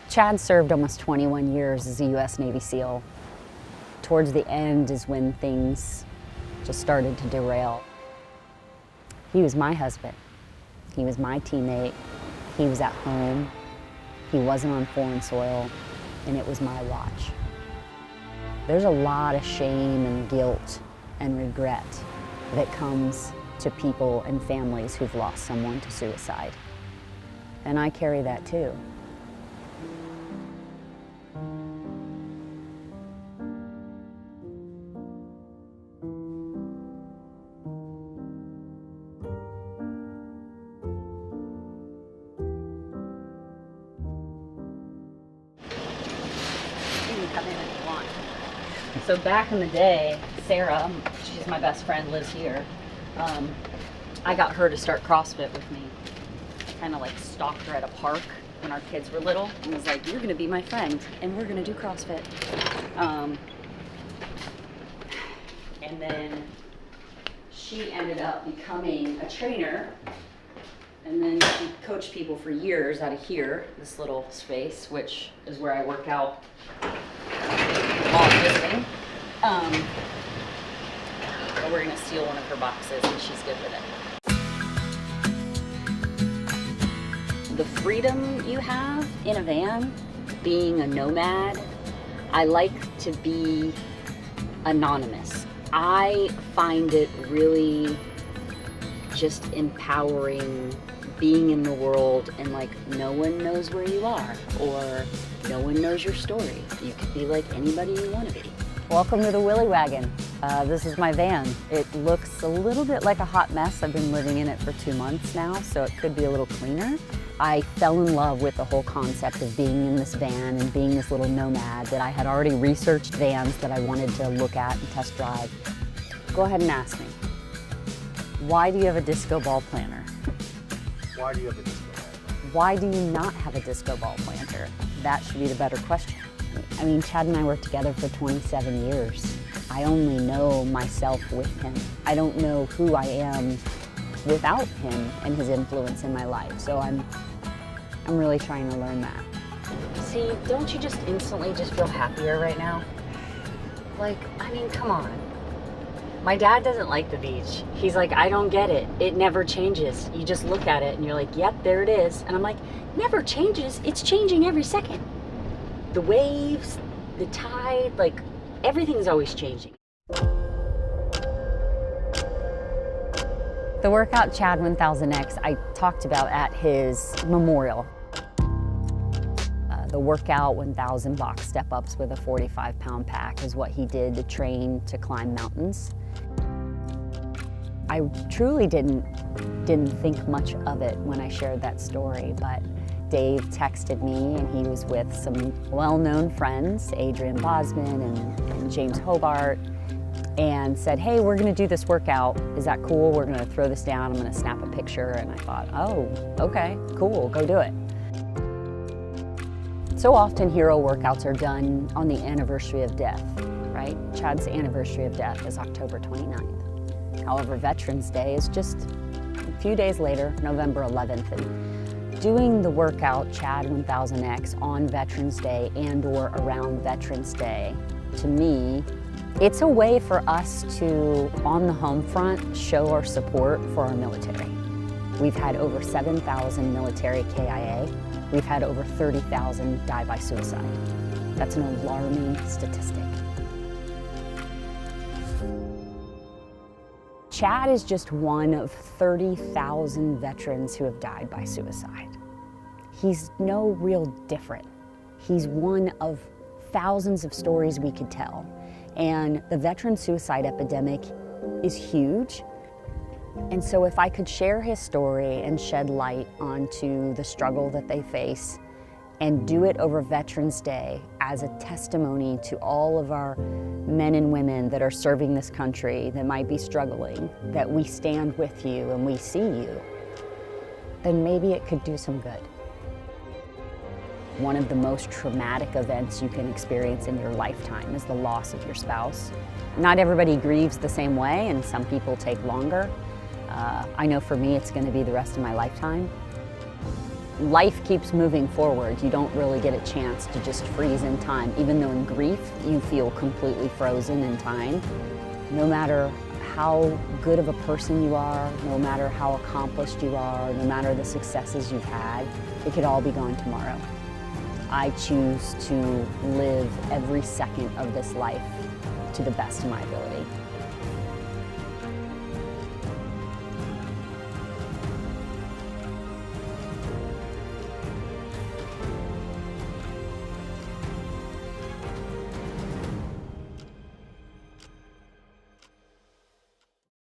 Chad served almost 21 years as a U.S. Navy SEAL. Towards the end is when things just started to derail. He was my husband. He was my teammate. He was at home. He wasn't on foreign soil, and it was my watch. There's a lot of shame and guilt and regret that comes to people and families who've lost someone to suicide. And I carry that too. Come in if you want. So back in the day, Sara, she's my best friend, lives here. I got her to start CrossFit with me. Kind of like stalked her at a park when our kids were little and was like, you're gonna be my friend and we're gonna do CrossFit. And then she ended up becoming a trainer, and then she coached people for years out of here, this little space, which is where I work out while I'm visiting. But we're gonna steal one of her boxes and she's good with it. The freedom you have in a van, being a nomad, I like to be anonymous. I find it really just empowering being in the world and like no one knows where you are or no one knows your story. You could be like anybody you want to be. Welcome to the Willy Wagon. This is my van. It looks a little bit like a hot mess. I've been living in it for 2 months now, so it could be a little cleaner. I fell in love with the whole concept of being in this van and being this little nomad that I had already researched vans that I wanted to look at and test drive. Go ahead and ask me, why do you have a disco ball planter? Why do you have a disco ball? Why do you not have a disco ball planter? That should be the better question. I mean, Chad and I worked together for 27 years. I only know myself with him. I don't know who I am without him and his influence in my life. So I'm really trying to learn that. See, don't you just instantly just feel happier right now? Like, I mean, come on. My dad doesn't like the beach. He's like, I don't get it. It never changes. You just look at it and you're like, yep, there it is. And I'm like, never changes. It's changing every second. The waves, the tide, like everything's always changing. The workout Chad 1000X I talked about at his memorial. The workout 1000 box step-ups with a 45-pound pack is what he did to train to climb mountains. I truly didn't think much of it when I shared that story, but Dave texted me and he was with some well-known friends, Adrian Bosman and James Hobart, and said, hey, we're gonna do this workout. Is that cool? We're gonna throw this down. I'm gonna snap a picture. And I thought, oh, okay, cool, go do it. So often hero workouts are done on the anniversary of death, right? Chad's anniversary of death is October 29th. However, Veterans Day is just a few days later, November 11th. And doing the workout Chad 1000X on Veterans Day and or around Veterans Day, to me, it's a way for us to, on the home front, show our support for our military. We've had over 7,000 military KIA. We've had over 30,000 die by suicide. That's an alarming statistic. Chad is just one of 30,000 veterans who have died by suicide. He's no real different. He's one of thousands of stories we could tell. And the veteran suicide epidemic is huge. And so if I could share his story and shed light onto the struggle that they face and do it over Veterans Day as a testimony to all of our men and women that are serving this country that might be struggling, that we stand with you and we see you, then maybe it could do some good. One of the most traumatic events you can experience in your lifetime is the loss of your spouse. Not everybody grieves the same way, and some people take longer. I know for me it's going to be the rest of my lifetime. life keeps moving forward. You don't really get a chance to just freeze in time, even though in grief you feel completely frozen in time. No matter how good of a person you are, no matter how accomplished you are, no matter the successes you've had, it could all be gone tomorrow. I choose to live every second of this life to the best of my ability.